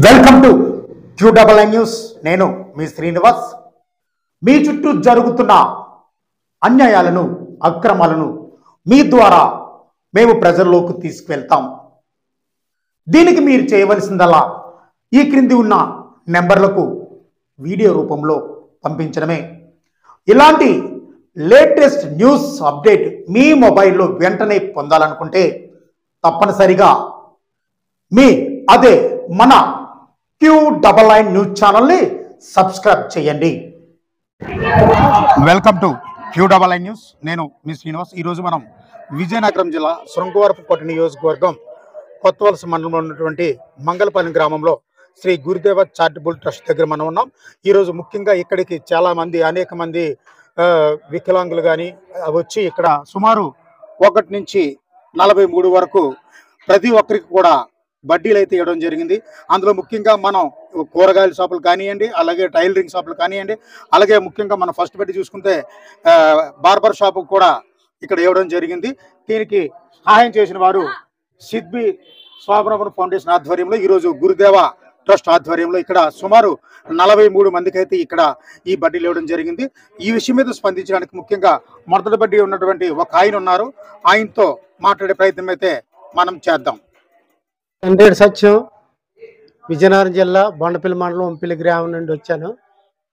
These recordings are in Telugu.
Welcome to QNN news. నేను మీ శ్రీనివాస్. మీ చుట్టూ జరుగుతున్న అన్యాయాలను, అక్రమాలను మీ ద్వారా మేము ప్రజల్లోకి తీసుకువెళ్తాం. దీనికి మీరు చేయవలసిందల్లా ఈ క్రింది ఉన్న నెంబర్లకు వీడియో రూపంలో పంపించడమే. ఇలాంటి లేటెస్ట్ న్యూస్ అప్డేట్ మీ మొబైల్లో వెంటనే పొందాలనుకుంటే తప్పనిసరిగా మన QNN న్యూస్ ఛానల్ని సబ్స్క్రైబ్ చేయండి. Welcome to QNN news. నేను మీ శ్రీనివాస్. ఈరోజు మనం విజయనగరం జిల్లా శృంగవరపుకోట నియోజకవర్గం కొత్తవలస మండలంలో ఉన్నటువంటి మంగళపల్లి గ్రామంలో శ్రీ గురుదేవ చారిటబుల్ ట్రస్ట్ దగ్గర మనం ఉన్నాం. ఈరోజు ముఖ్యంగా ఇక్కడికి అనేక మంది వికలాంగులు కానీ వచ్చి ఇక్కడ సుమారు 1 నుంచి 43 వరకు ప్రతి ఒక్కరికి కూడా బడ్డీలు అయితే ఇవ్వడం జరిగింది. అందులో ముఖ్యంగా మనం కూరగాయల షాపులు కానివ్వండి, అలాగే టైలరింగ్ షాపులు కానివ్వండి, అలాగే ముఖ్యంగా మనం ఫస్ట్ బడ్డీ చూసుకుంటే బార్బర్ షాపు కూడా ఇక్కడ ఇవ్వడం జరిగింది. దీనికి సహాయం చేసిన వారు సిద్బి స్వాభ్రమణ ఫౌండేషన్ ఆధ్వర్యంలో, ఈరోజు గురుదేవ ట్రస్ట్ ఆధ్వర్యంలో ఇక్కడ సుమారు 43 మందికి అయితే ఇక్కడ ఈ బడ్డీలు ఇవ్వడం జరిగింది. ఈ విషయం మీద స్పందించడానికి ముఖ్యంగా మొదటి బడ్డీ ఉన్నటువంటి ఒక ఆయన ఉన్నారు. ఆయనతో మాట్లాడే ప్రయత్నం అయితే మనం చేద్దాం. అండేడు సత్యం, విజయనగరం జిల్లా బొండపల్లి మండలం వంపల్లి గ్రామం నుండి వచ్చాను.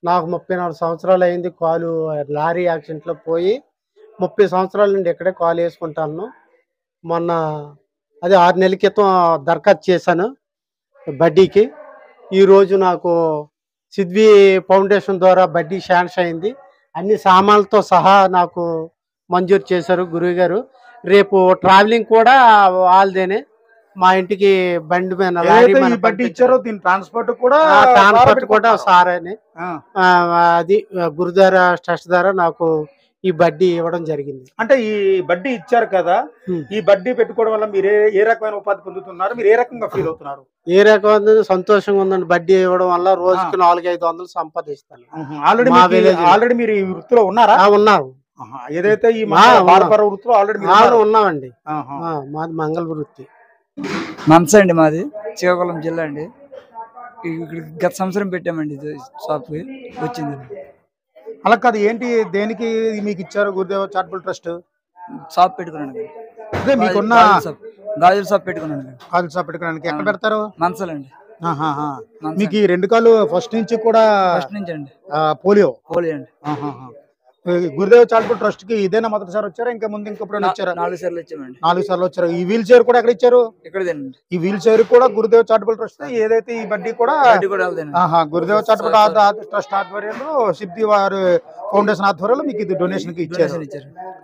నాకు 34 సంవత్సరాలు అయింది. కాలు లారీ యాక్సిడెంట్లో పోయి 30 సంవత్సరాల నుండి ఇక్కడే కాలు వేసుకుంటాను. మొన్న 6 నెలల క్రితం దరఖాస్తు చేశాను బడ్డీకి. ఈరోజు నాకు సిద్వి ఫౌండేషన్ ద్వారా బడ్డీ శాంక్షన్ అయింది. అన్ని సామాన్లతో సహా నాకు మంజూరు చేశారు గురువు గారు. రేపు ట్రావెలింగ్ కూడా వాళ్ళదేనే. మా ఇంటికి బండి మీద బడ్డీ ఇచ్చారో దీని ట్రాన్స్పోర్ట్ కూడా సార్ అని అది గురుద్వారా ట్రస్ట్ ద్వారా నాకు ఈ బడ్డీ ఇవ్వడం జరిగింది. అంటే ఈ బడ్డీ ఇచ్చారు కదా, ఈ బడ్డీ పెట్టుకోవడం వల్ల మీరు ఏ రకమైన ఉపాధి పొందుతున్నారు? మీరు ఏ రకంగా ఫీల్ అవుతున్నారు? ఏ రకమైన సంతోషంగా ఉందండి. బడ్డీ ఇవ్వడం వల్ల రోజుకి 400-500 సంపాదిస్తాను. ఆల్రెడీ మీరు ఈ వృత్తిలో ఉన్నారా? ఉన్నారు. ఏదైతే ఈ బార్బర్ వృత్తిలో ఆల్రెడీ ఉన్నామండి. మాది మంగళ వృత్తి. మనస అండి, మాది శ్రీకాకుళం జిల్లా అండి. ఇక్కడ గత సంవత్సరం పెట్టామండి షాప్ వచ్చింది. అలా కాదు, ఏంటి దేనికి మీకు ఇచ్చారు గురుదేవ చారిటబుల్ ట్రస్ట్? షాప్ పెట్టుకున్నాను. అదే మీకున్న గాజుల షాప్ పెట్టుకున్నాను. గాజుల షాప్ పెట్టుకోవడానికి ఎక్కడ పెడతారు? మనసలండి. మీకు ఈ 2 కాళ్ళు ఫస్ట్ నుంచి కూడా అండి పోలియో అండి. గురుదేవ చారిటబుల్ ట్రస్ట్ కి ఇదేనా మొదటిసారి వచ్చారా? ఇంకా ముందు ఇంకెప్పుడు వచ్చారా? 4 సార్లు వచ్చామండి. 4 సార్లు వచ్చారు. ఈ వీల్ చైర్ కూడా ఎక్కడ ఇచ్చారు? ఇక్కడేనండి. ఈ వీల్ చైర్ కూడా గురుదేవ చారిటబుల్ ట్రస్ట్. ఏదైతే ఈ బడ్డీ కూడా గురుదేవ చారిటబుల్ ట్రస్ట్ ఆధ్వర్యంలో, సిద్ధి వారి ఫౌండేషన్ ఆధ్వర్యంలో మీకు ఇది డొనేషన్ కి ఇచ్చారు.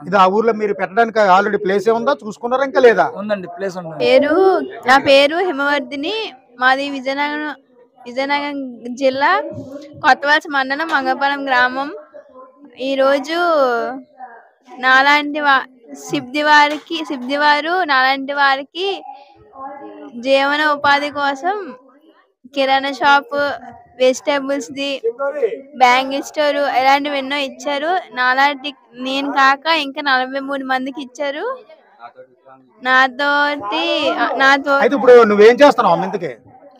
ఇది ఆ ఊర్లో మీరు పెట్టడానికి ఆల్రెడీ ప్లేస్ ఉందా? చూసుకున్నారా ఇంకా లేదా? ఉందండి, ప్లేస్ ఉంది. నా పేరు హిమవర్ధిని. మాది విజయనగరం జిల్లా కొత్తవలస మండలం మంగళపాలెం గ్రామం. ఈరోజు సిబ్ది వారు నాలాంటి వారికి జీవన ఉపాధి కోసం కిరాణా షాప్, వెజిటేబుల్స్ ది, బ్యాంగిల్ స్టోర్ ఇలాంటివి ఎన్నో ఇచ్చారు. నేను కాక ఇంకా 43 మందికి ఇచ్చారు. నాతో ఇప్పుడు నువ్వేం చేస్తున్నావు?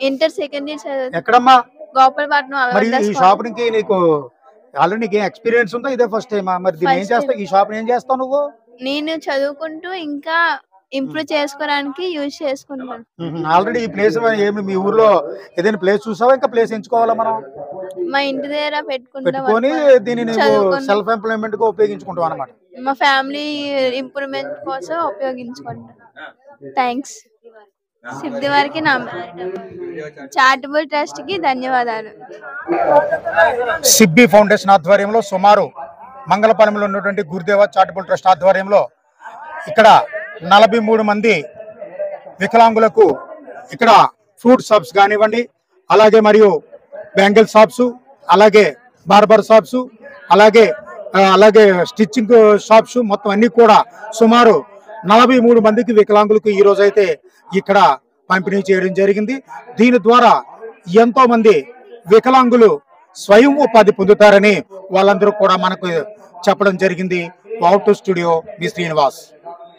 ఇంటర్ సెకండ్ ఇయర్ ఎక్కడమ్మా? గోపాలపట్నం. ఈ షాప్ నుంచి నీకు ఆల్రెడీ నీకు ఏం ఉందా? ఇదే ఫస్ట్ టైం? మరి దీన్ని ఏం చేస్తావు? ఈ షాప్ ఏం చేస్తావు నువ్వు? నేను చదువుకుంటూ ఇంకా ఇంప్రూవ్ చేసుకోవడానికి యూజ్ చేసుకుంటాను. ఆల్రెడీ ఈ ప్లేస్ ఏమి మీ ఊర్లో ఏదైనా ప్లేస్ చూసావా? ఇంకా ప్లేస్ ఎంచుకోవాలా మనం? మా ఇంటి దగ్గర పెట్టుకొని దీన్ని సెల్ఫ్ ఎంప్లాయ్మెంట్ గా ఉపయోగించుకుంటాం అన్నమాట. మా ఫ్యామిలీ ఇంప్రూవ్మెంట్ కోసం ఉపయోగించుకుంటాం. థ్యాంక్స్. సిద్ధి వారికి నా చారిటబుల్ ట్రస్ట్ కి ధన్యవాదాలు. సిబ్బి ఫౌండేషన్ ఆధ్వర్యంలో సుమారు మంగళపాలెంలో ఉన్నటువంటి గురుదేవ చారిటబుల్ ట్రస్ట్ ఆధ్వర్యంలో ఇక్కడ 43 మంది వికలాంగులకు ఇక్కడ ఫ్రూట్ షాప్స్ కానివ్వండి, అలాగే మరియు బ్యాంగిల్ షాప్స్, అలాగే బార్బర్ షాప్స్, అలాగే స్టిచ్చింగ్ షాప్స్, మొత్తం అన్ని కూడా సుమారు 43 మందికి వికలాంగులకు ఈ రోజు అయితే ఇక్కడ పంపిణీ చేయడం జరిగింది. దీని ద్వారా ఎంతో మంది వికలాంగులు స్వయం ఉపాధి పొందుతారని వాళ్ళందరూ కూడా మనకు చెప్పడం జరిగింది. అవుట్ స్టూడియో మీ శ్రీనివాస్.